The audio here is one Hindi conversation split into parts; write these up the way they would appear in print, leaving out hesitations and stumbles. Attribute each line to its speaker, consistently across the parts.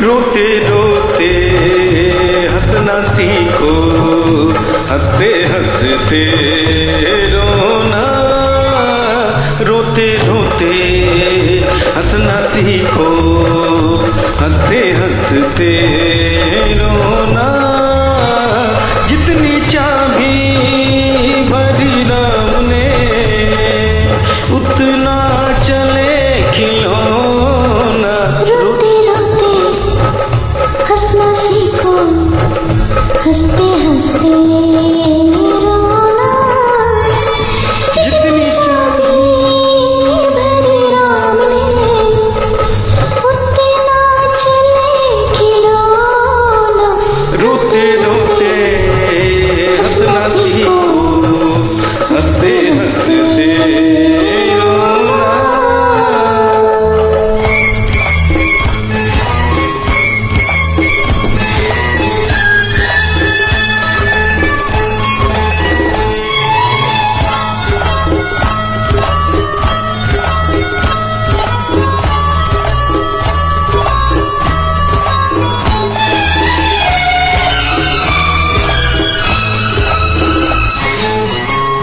Speaker 1: रोते रोते हंसना सीखो, हंसते हंसते रोना। रोते रोते हंसना सीखो, हंसते हंसते रोना। जितनी चाबी भरी राम ने, उतना चले खिलौना।
Speaker 2: रोते रोते हंसना सीखो, हंसते हंसते रोना।
Speaker 1: जितनी चाबी
Speaker 2: भरी राम ने, उतना चले खिलौना।
Speaker 1: रोते रोते हंसना सीखो, हंसते हंसते रोना।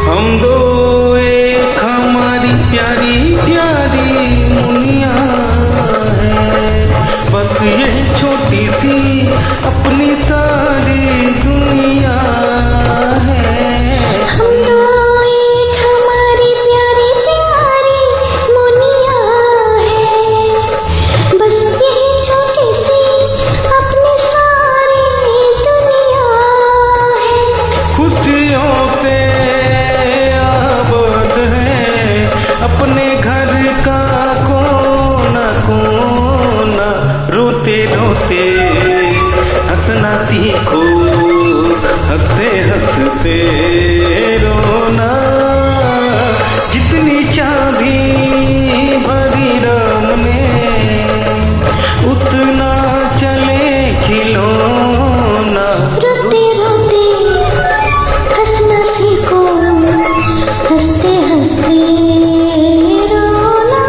Speaker 1: हम दो एक हमारी प्यारी प्यारी मुनिया है, बस ये छोटी सी अपनी सारी दुनिया है।
Speaker 2: हम दो एक हमारी प्यारी प्यारी मुनिया है, बस यही छोटी सी अपनी सारी दुनिया है।
Speaker 1: खुशियों से अपने घर का कोना कोना। रोते रोते हंसना सीखो, हंसते हंसते रोना। जितनी चाबी भरी राम ने, उतना चले खिलौना।
Speaker 2: रोते रोते हंसना सीखो, हंसते हंसते रोना।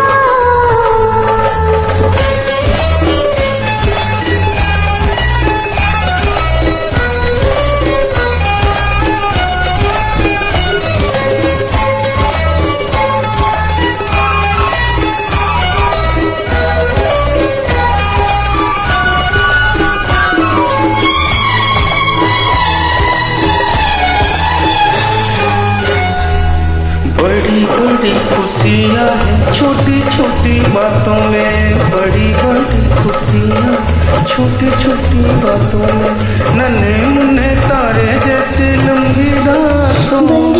Speaker 1: बड़ी बड़ी खुशियाँ हैं छोटी छोटी बातों में, बड़ी बड़ी खुशियाँ छोटी छोटी बातों में। नन्हे मुन्ने तारे जैसे लंबी रातों में।